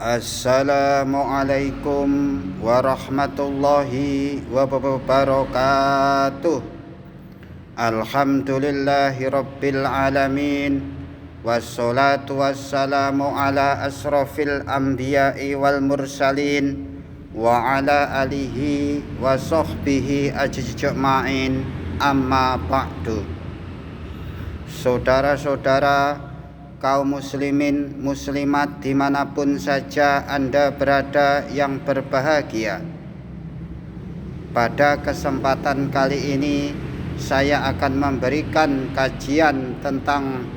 Assalamualaikum warahmatullahi wabarakatuh. Alhamdulillahi rabbil alamin. Wassalatu wassalamu ala asrafil anbiya'i wal mursalin wa ala alihi wa sahbihi ajma'in, amma ba'du. Saudara-saudara kaum muslimin muslimat dimanapun saja Anda berada yang berbahagia, pada kesempatan kali ini saya akan memberikan kajian tentang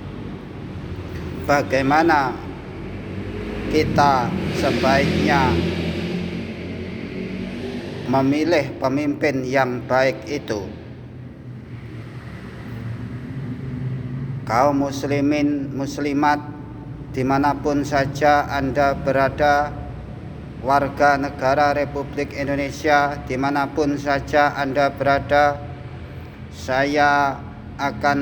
bagaimana kita sebaiknya memilih pemimpin yang baik itu. Kaum muslimin muslimat dimanapun saja Anda berada, warga negara Republik Indonesia dimanapun saja Anda berada, saya akan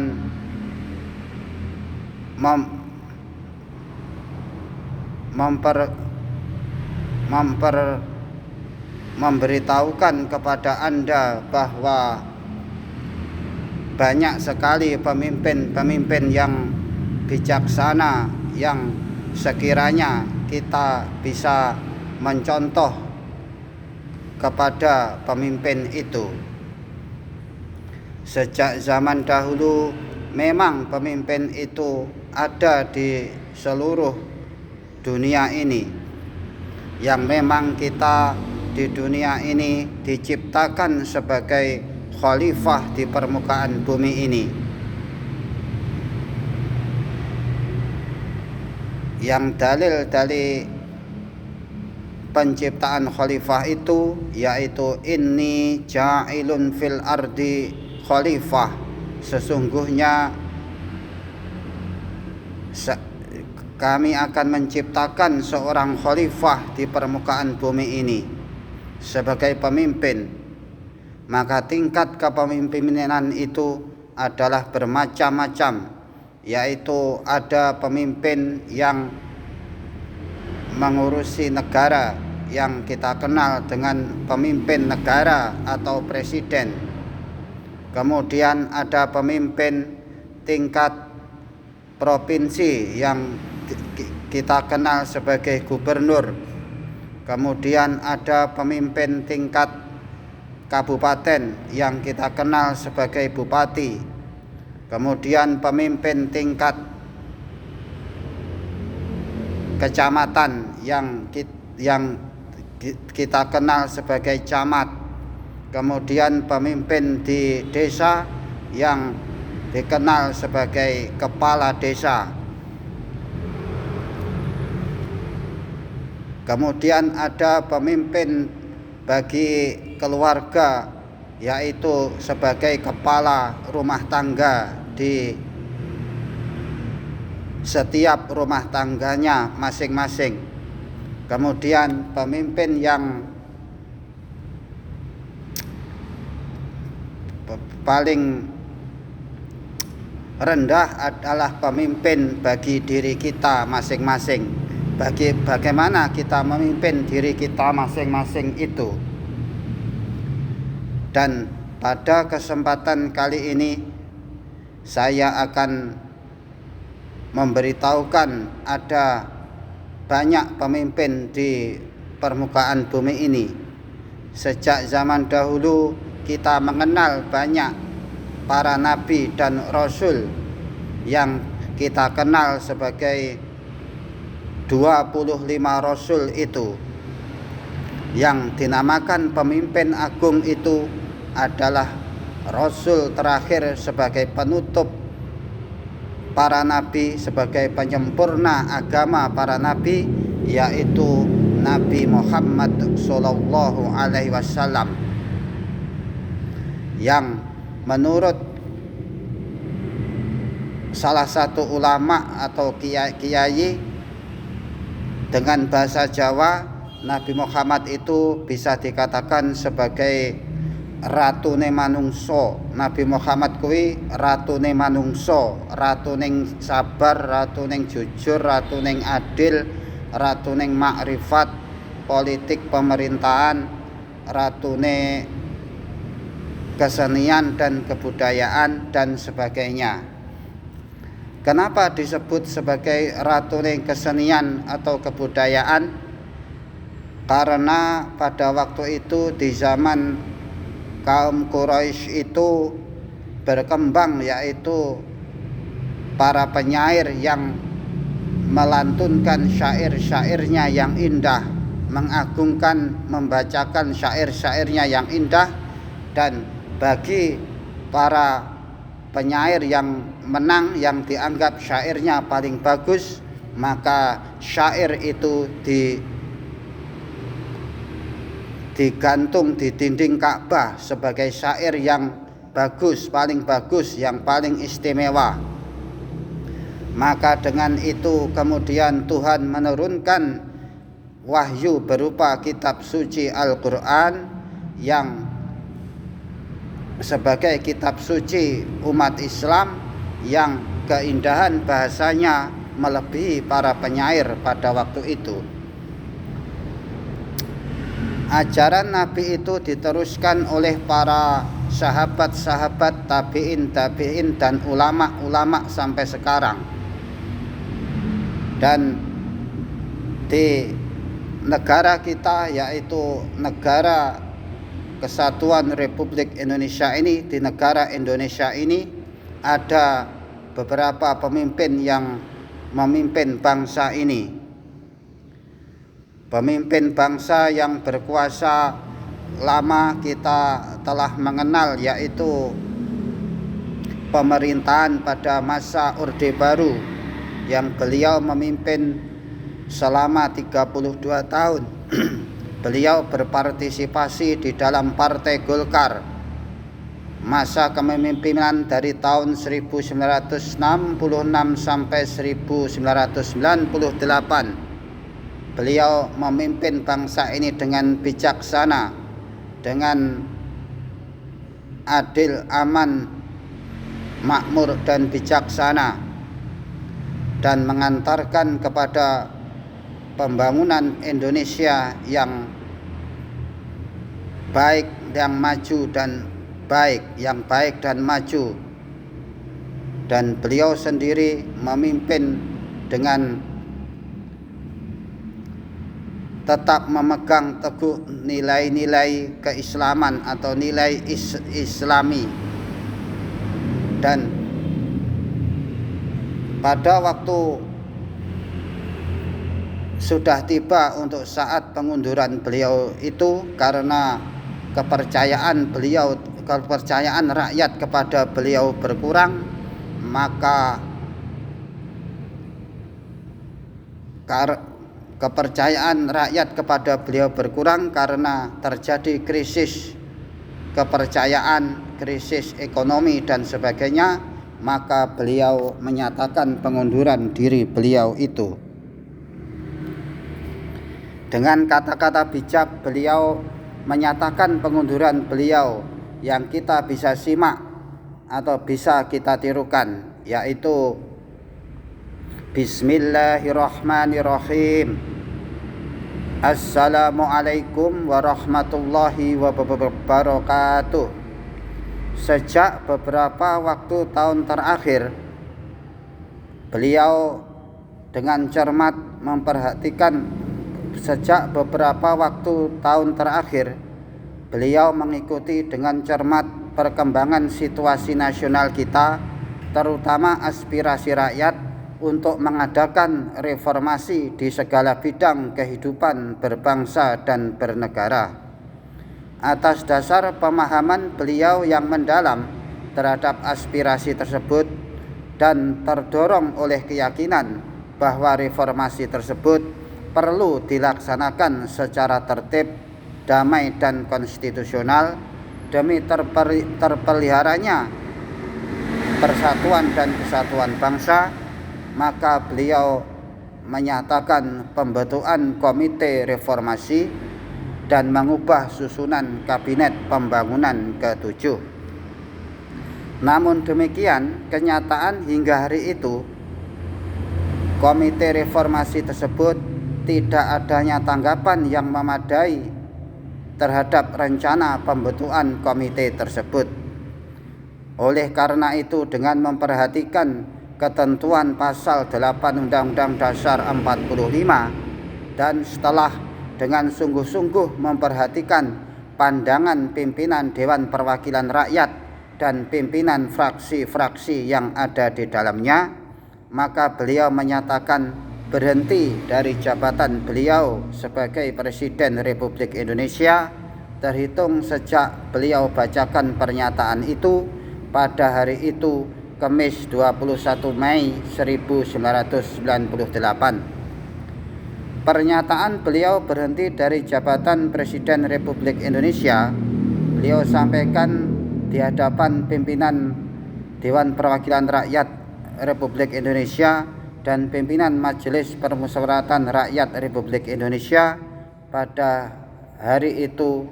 memberitahukan kepada Anda bahwa banyak sekali pemimpin-pemimpin yang bijaksana yang sekiranya kita bisa mencontoh kepada pemimpin itu. Sejak zaman dahulu memang pemimpin itu ada di seluruh dunia ini, yang memang kita di dunia ini diciptakan sebagai khalifah di permukaan bumi ini. Yang dalil dari penciptaan khalifah itu yaitu inni ja'ilun fil ardi khalifah, sesungguhnya kami akan menciptakan seorang khalifah di permukaan bumi ini sebagai pemimpin. Maka tingkat kepemimpinan itu adalah bermacam-macam, yaitu ada pemimpin yang mengurusi negara yang kita kenal dengan pemimpin negara atau presiden. Kemudian ada pemimpin tingkat provinsi yang kita kenal sebagai gubernur. Kemudian ada pemimpin tingkat kabupaten yang kita kenal sebagai bupati. Kemudian pemimpin tingkat kecamatan yang kita kenal sebagai camat. Kemudian pemimpin di desa yang dikenal sebagai kepala desa. Kemudian ada pemimpin bagi keluarga, yaitu sebagai kepala rumah tangga di setiap rumah tangganya masing-masing. Kemudian pemimpin yang paling rendah adalah pemimpin bagi diri kita masing-masing. Bagaimana kita memimpin diri kita masing-masing itu. Dan pada kesempatan kali ini saya akan memberitahukan ada banyak pemimpin di permukaan bumi ini. Sejak zaman dahulu kita mengenal banyak para nabi dan rasul yang kita kenal sebagai 25 rasul itu. Yang dinamakan pemimpin agung itu adalah rasul terakhir sebagai penutup para nabi, sebagai penyempurna agama para nabi, yaitu Nabi Muhammad sallallahu alaihi wasallam, yang menurut salah satu ulama atau kiai dengan bahasa Jawa, Nabi Muhammad itu bisa dikatakan sebagai ratune manungso. Nabi Muhammad kuwi ratune manungso, ratuning sabar, ratuning jujur, ratuning adil, ratuning makrifat, politik pemerintahan, ratune kesenian dan kebudayaan dan sebagainya. Kenapa disebut sebagai ratune kesenian atau kebudayaan? Karena pada waktu itu di zaman kaum Quraisy itu berkembang, yaitu para penyair yang melantunkan syair-syairnya yang indah, mengagungkan, membacakan syair-syairnya yang indah. Dan bagi para penyair yang menang, yang dianggap syairnya paling bagus, maka syair itu digantung di dinding Ka'bah sebagai syair yang bagus, yang paling istimewa. Maka dengan itu kemudian Tuhan menurunkan wahyu berupa kitab suci Al-Quran yang sebagai kitab suci umat Islam, yang keindahan bahasanya melebihi para penyair pada waktu itu. Ajaran Nabi itu diteruskan oleh para sahabat-sahabat, tabi'in dan ulama-ulama sampai sekarang. Dan di negara kita, yaitu negara Kesatuan Republik Indonesia ini, di negara Indonesia ini ada beberapa pemimpin yang memimpin bangsa ini. Pemimpin bangsa yang berkuasa lama kita telah mengenal, yaitu pemerintahan pada masa Orde Baru yang beliau memimpin selama 32 tahun. Beliau berpartisipasi di dalam Partai Golkar. Masa kepemimpinan dari tahun 1966 sampai 1998. Beliau memimpin bangsa ini dengan bijaksana, dengan adil, aman, makmur dan bijaksana, dan mengantarkan kepada pembangunan Indonesia yang baik, yang maju dan baik, yang baik dan maju. Dan beliau sendiri memimpin dengan tetap memegang teguh nilai-nilai keislaman atau nilai islami. Dan pada waktu sudah tiba untuk saat pengunduran beliau itu, karena kepercayaan rakyat kepada beliau berkurang, maka kepercayaan rakyat kepada beliau berkurang karena terjadi krisis kepercayaan, krisis ekonomi dan sebagainya, maka beliau menyatakan pengunduran diri beliau itu. Dengan kata-kata bijak beliau menyatakan pengunduran beliau yang kita bisa simak atau bisa kita tirukan, yaitu Bismillahirrahmanirrahim. Assalamualaikum warahmatullahi wabarakatuh. Sejak beberapa waktu tahun terakhir, beliau dengan cermat memperhatikan. Sejak beberapa waktu tahun terakhir, beliau mengikuti dengan cermat perkembangan situasi nasional kita, terutama aspirasi rakyat untuk mengadakan reformasi di segala bidang kehidupan berbangsa dan bernegara. Atas dasar pemahaman beliau yang mendalam terhadap aspirasi tersebut dan terdorong oleh keyakinan bahwa reformasi tersebut perlu dilaksanakan secara tertib, damai dan konstitusional demi terpeliharanya persatuan dan kesatuan bangsa, maka beliau menyatakan pembentukan komite reformasi dan mengubah susunan kabinet pembangunan ke-7. Namun demikian, kenyataan hingga hari itu komite reformasi tersebut tidak adanya tanggapan yang memadai terhadap rencana pembentukan komite tersebut. Oleh karena itu, dengan memperhatikan ketentuan pasal 8 Undang-Undang Dasar 45 dan setelah dengan sungguh-sungguh memperhatikan pandangan pimpinan Dewan Perwakilan Rakyat dan pimpinan fraksi-fraksi yang ada di dalamnya, maka beliau menyatakan berhenti dari jabatan beliau sebagai Presiden Republik Indonesia terhitung sejak beliau bacakan pernyataan itu pada hari itu, Kamis 21 Mei 1998. Pernyataan beliau berhenti dari jabatan Presiden Republik Indonesia beliau sampaikan di hadapan pimpinan Dewan Perwakilan Rakyat Republik Indonesia dan pimpinan Majelis Permusyawaratan Rakyat Republik Indonesia pada hari itu,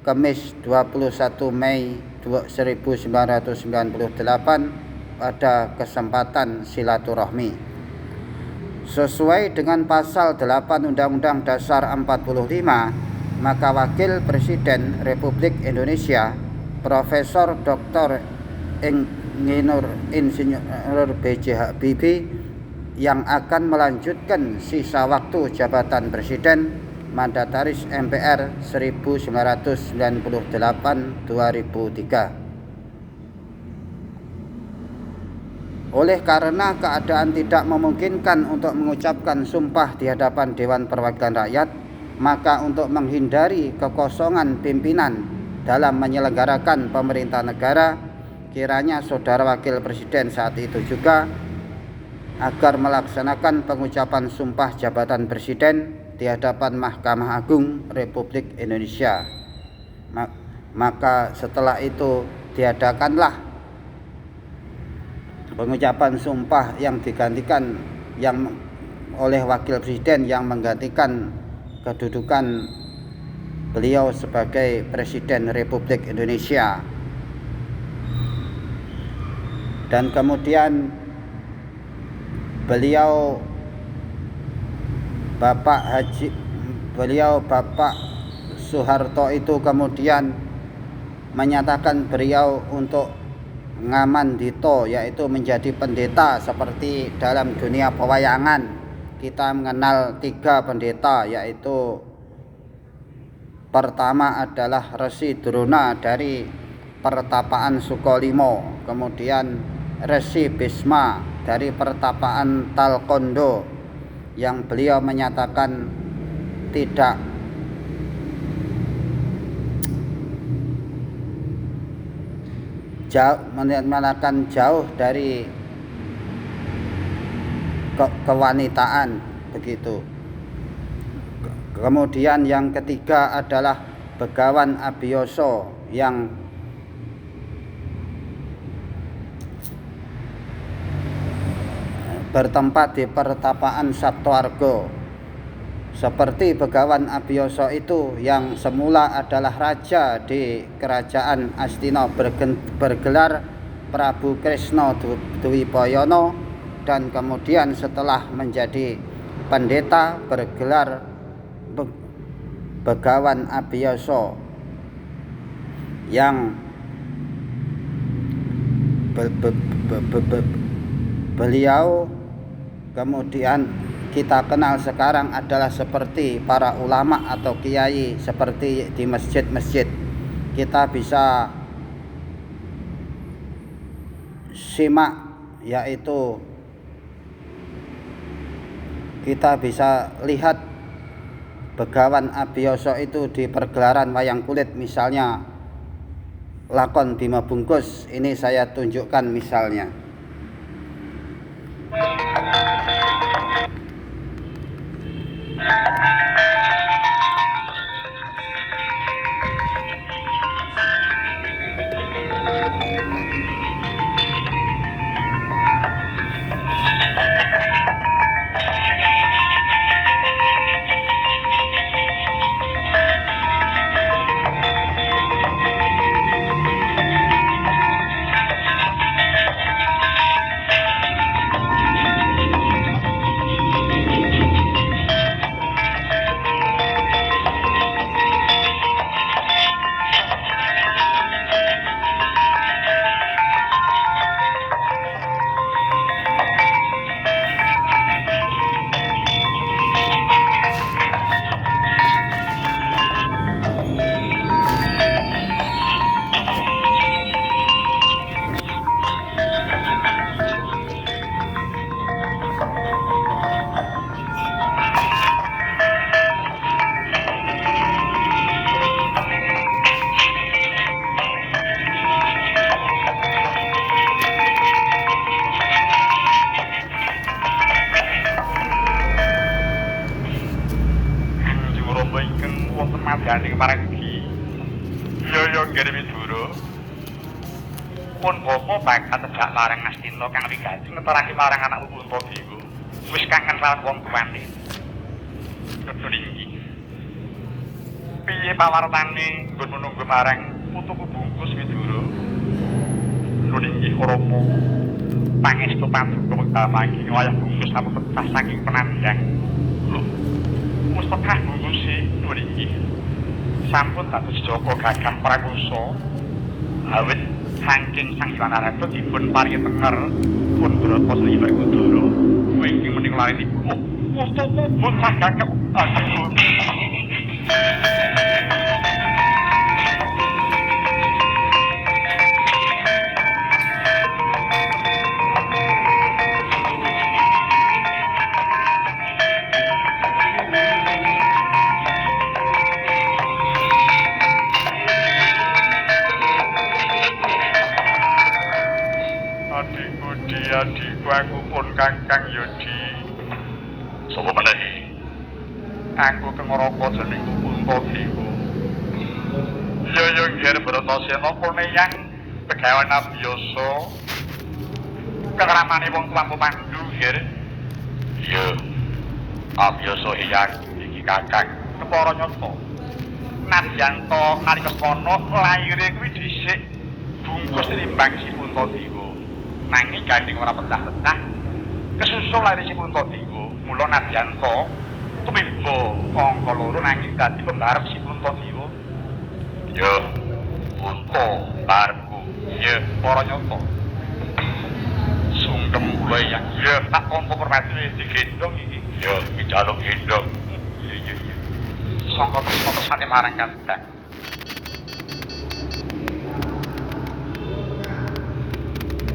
Kamis 21 Mei 1998 pada kesempatan silaturahmi. Sesuai dengan pasal 8 Undang-Undang Dasar 45, maka Wakil Presiden Republik Indonesia Profesor Dr. Insinyur B.J. Habibie yang akan melanjutkan sisa waktu jabatan Presiden Mandataris MPR 1998-2003. Oleh karena keadaan tidak memungkinkan untuk mengucapkan sumpah di hadapan Dewan Perwakilan Rakyat, maka untuk menghindari kekosongan pimpinan dalam menyelenggarakan pemerintah negara, kiranya Saudara Wakil Presiden saat itu juga agar melaksanakan pengucapan sumpah jabatan Presiden di hadapan Mahkamah Agung Republik Indonesia. Maka setelah itu diadakanlah pengucapan sumpah yang digantikan yang oleh Wakil Presiden yang menggantikan kedudukan beliau sebagai Presiden Republik Indonesia. Dan kemudian beliau Bapak Soeharto itu kemudian menyatakan beliau untuk ngamandito, yaitu menjadi pendeta. Seperti dalam dunia pewayangan kita mengenal 3 pendeta, yaitu pertama adalah Resi Drona dari Pertapaan Sukolimo, kemudian Resi Bisma dari Pertapaan Talkondo, yang beliau menyatakan tidak jauh dari kewanitaan begitu. Kemudian yang ketiga adalah Begawan Abioso yang bertempat di Pertapaan Sabtoargo. Seperti Begawan Abioso itu yang semula adalah raja di Kerajaan Astina bergelar Prabu Kresna Dwipoyono, dan kemudian setelah menjadi pendeta bergelar Begawan Abioso yang beliau kemudian kita kenal sekarang adalah seperti para ulama atau kiai, seperti di masjid-masjid kita bisa simak, yaitu kita bisa lihat Begawan Abioso itu di pergelaran wayang kulit, misalnya lakon Bima Bungkus. Ini saya tunjukkan misalnya. kula ingkang wonten madyaning margi. Ya nggih Widura. Pun bapa bakal tejak marang Astina kang wigati ngeterake marang anak Puntadewa. Wis kangen karo wong tuane. Ketulingi. Piye pawartane nggon menunggu marang putuku bungkus Widura? Ketulingi Rama. Pangestu paduka wekdal mangke wayah bungkus sampun pecah saking penandang. Lho. Wis pecah bungkus ketulingi. Sampun dados Joko gagah prakusa. Awit saking Sang Hyang Ratu dipun paringi tenger pun Brata Sri Werkudara wingking mening larenipun putuku bocah gagah aduh. Adikku aku pun Kakang Yodi. Sapa meneh? Aku Kengraka jeneng Puntadewa. Ya nggih Bratasena Puneyang pegawan abiyasa. Kekramane wong tuamu Pandu nggih. Iya. Abiyasa iya iki Kakang kepara nyata. Nadyanto nalika kono laire kuwi dhisik bungkus timbang si Puntadewa. Nanging gandeng ora pecah-pecah kesusul laris Puntadewa mula Nadyanto tumimba angka loro nanging dadi pembarep si Puntadewa. Ya Punta barepku ya para nyata sungkem kula yang ya tak tampa permati digendong iki ya dijaluk gendong iya sangka pesane marang Kakang.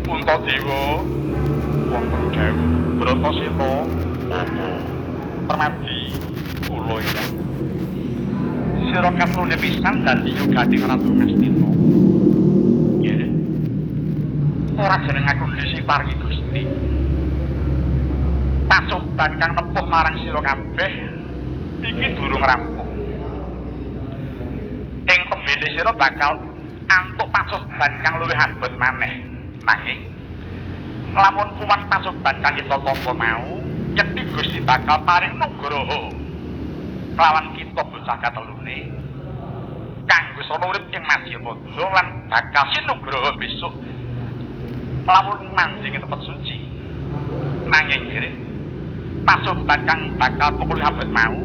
Puntadewa wonten dewe Bratasena apa permati kula ya sira katrune pisan dadi yoganing Ratu Astina nggih ora jeneng aku disi paringi Gusti pacoban kang nepuh marang sira kabeh iki durung rampung ing pembeli sira bakal antuk pacoban kang luwih abot maneh. Nanging lamun kuwan pacoban kang kita tampa mau yekti Gusti bakal paring nugraha lawan kita bocah katelune kanggo sono urip ing Madyapada lan bakal sinugraha besok lamun manjing tempat suci. Nanging nggih pacoban kang bakal pokoknya abot mau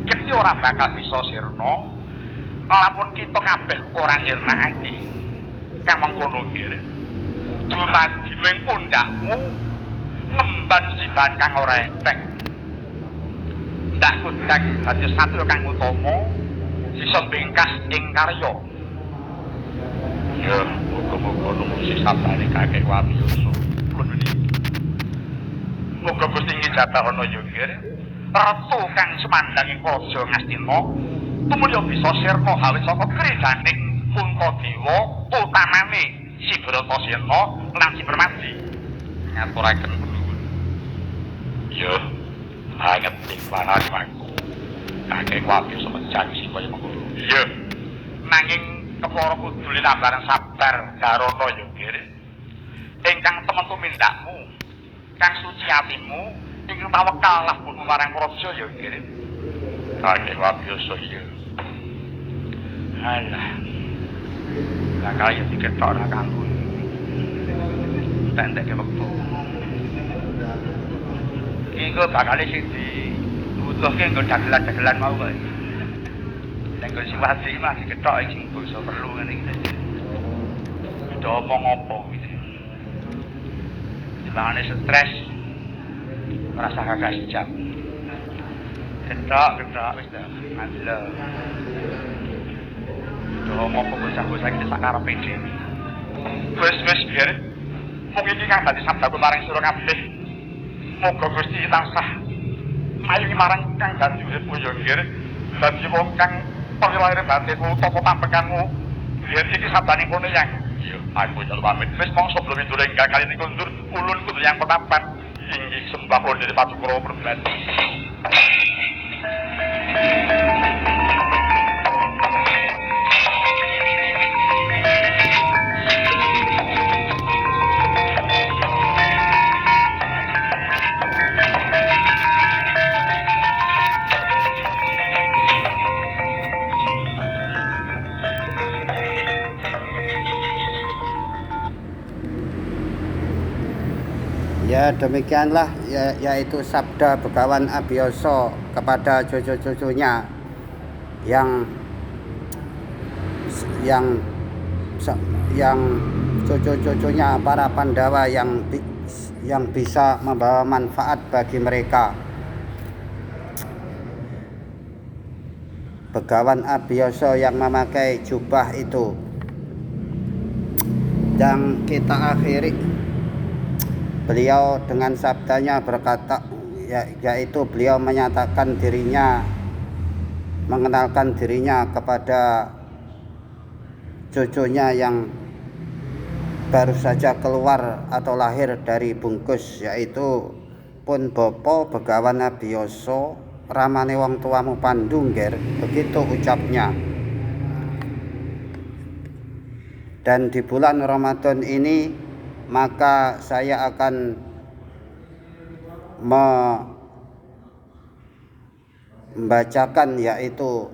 yekti ora bakal bisa sirna lamun kita kabeh ora nyirnakake kang mengkono nggih. Duradi ning pundakmu ngemban siban kang ora entek. Ndak kundak dadi satya kang utama sisa bengkas ing karya. Ya, muga-muga numusi sabane kakek wabiyasa. Muga Gusti ngijabah ana ya nggih. Ratu kang semandang ing Praja Ngastina tumulya bisa sirna awit saka kredaning Puntadewa utamane si Bratasena lan si Permati ngaturaken nuwun. Ya, anget ing panah mangku. Kakek kuwi semenjanji kaya mengkono. Iya. Nanging kepara kudu linambaran sabar garana ya nggih. Ingkang temen tumindakmu, kang suci atimu, ingkang tawekal lah pun marang praja ya nggih. Kakek wabiasa iya. Alah. Lah kaya diketok ora kanggo. Tendek ke wektu. Iki bakal sing dibutuhke nggo dagelan-dagelan mau kae. Nek kok siwasi mah diketok sing basa perlu ngene iki. Udah omong apa iki. Sebane stres. Merasa kagak sejam. Ketok wis dah. Mandela. Ngomong bocah-bocah iki sak karepe dhewe. Wis biar. Mung iki kang dadi sabdaku marang sira kabeh. Moga Gusti tansah mayu marang kang dadi uripmu ya nggih. Dadi wong kang pangilare batinmu utawa pampekanmu. Biar iki sabdane kono yang. Iya, aku nyuwun pamit. Wis mongso sebelum itu enggak kali niku ndur ulun kudu yang pertama. Inggih sembah dari Paduka Prabadi. Ya demikianlah yaitu sabda Begawan Abiyasa kepada cucu-cucunya yang cucu-cucunya para Pandawa yang bisa membawa manfaat bagi mereka. Begawan Abiyasa yang memakai jubah itu. Dan kita akhiri beliau dengan sabdanya berkata, yaitu beliau menyatakan dirinya, mengenalkan dirinya kepada cucunya yang baru saja keluar atau lahir dari bungkus, yaitu pun Bopo Begawan Abiyasa ramane wong tuamu pandungger, begitu ucapnya. Dan di bulan Ramadan ini maka saya akan membacakan yaitu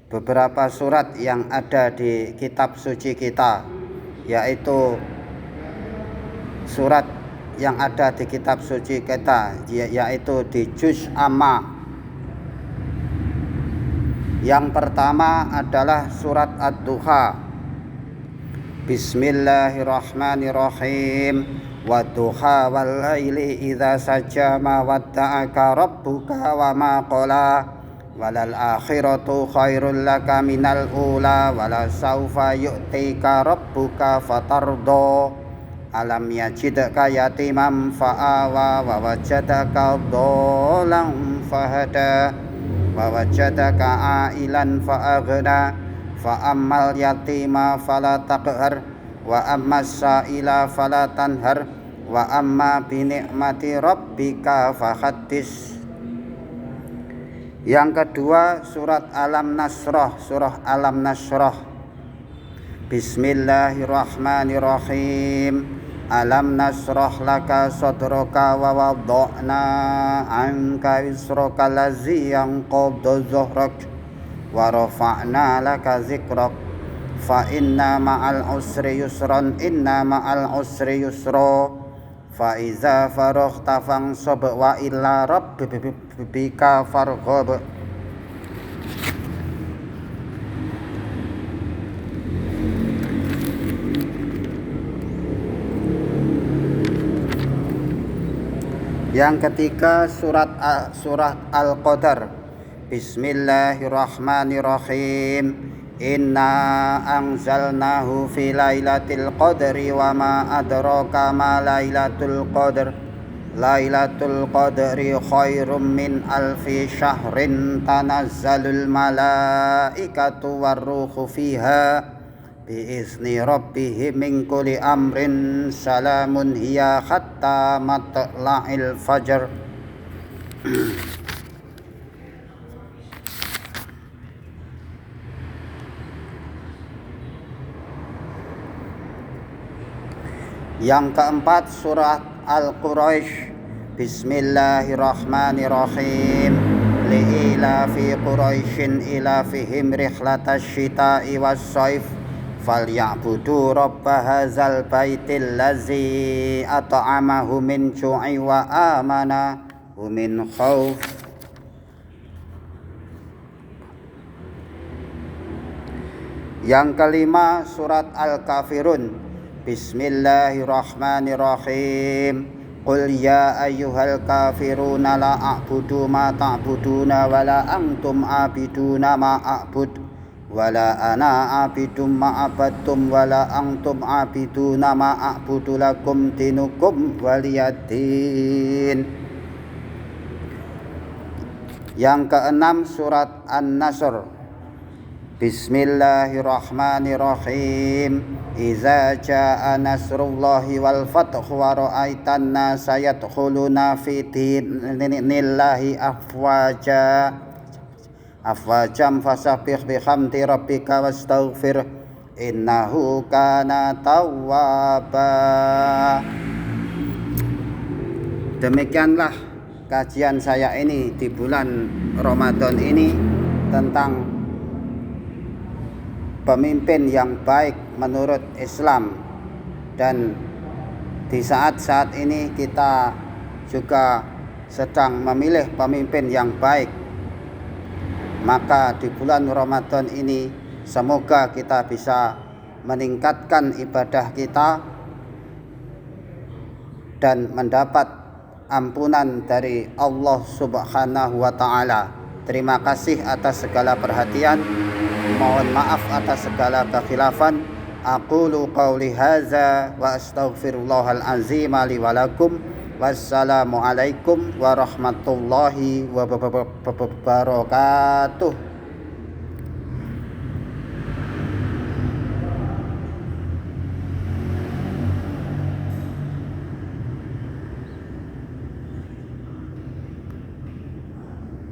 beberapa surat yang ada di kitab suci kita, yaitu surat yang ada di kitab suci kita, yaitu di Juz Amma. Yang pertama adalah surat Ad-Duha. Bismillahirrahmanirrahim. Wadduha wal laili idza saja ma wadda'aka rabbuka wa ma qala walal akhiratu khairul laka minal ula wala saufa yu'tika rabbuka fatardo. Alam yajidka yatimam fa'awa wa wajadaka dholan fahada wa wajadaka ailan fa'aghna fa ammal yatima fala taqhar wa ammas sa'ila fala tanhar wa amma bi ni'mati rabbika fahaddits. Yang kedua surat Alam Nasrah, surah Alam Nasrah. Bismillahirrahmanirrahim. Alam nasrah laka sadraka wa wada'na anka wisraka allazi yanqadha dhahrak wa rafa'na laka zikrak fa inna ma'al usri yusran inna ma'al usri yusra fa iza faraghta fansab wa illa rabbika farghab. Yang ketiga surat Al-Qadar. Bismillahirrahmanirrahim. Inna anzalnahu fi lailatul qadri wa ma adraka ma lailatul qadr. Lailatul qadri khairum min alfi syahrin tanazzalul malaikatu warruhu fiha biizni rabbihim min kulli amrin salamun hiya hatta matla'il fajr. Yang keempat surat Al-Quraisy. Bismillahirrahmanirrahim. Li'ila fi Quraisyin ila fihim rihlatash syita'i was-saif falyabudu rabba hadzal baitil ladzi at'amahum min ju'i wa amanahum min khauf. Yang kelima surat Al-Kafirun. Bismillahirrahmanirrahim. Qul ya ayyuhal kafiruna la a'budu ma ta'buduna wa la antum abiduna ma a'bud wala ana abidum ma abadtum wala antum abiduna ma a'budu lakum dinukum waliyadin. Yang keenam surat An-Nasr. Bismillahirrahmanirrahim. Iza jaa nasrullahi wal fathu wa ra'aitan nasa yadkhuluna fi dinillahi afwajam fasabbih bihamdi rabbika wastaghfir innahu kana tawwaba. Demikianlah kajian saya ini di bulan Ramadan ini tentang pemimpin yang baik menurut Islam dan Di saat-saat ini kita juga sedang memilih pemimpin yang baik. Maka di bulan Ramadan ini semoga kita bisa meningkatkan ibadah kita dan mendapat ampunan dari Allah Subhanahu wa taala. Terima kasih atas segala perhatian. Mohon maaf atas segala kekhilafan. Aqulu qawli hadza wa astaghfirullahal azim li wa lakum. Wassalamualaikum warahmatullahi wabarakatuh.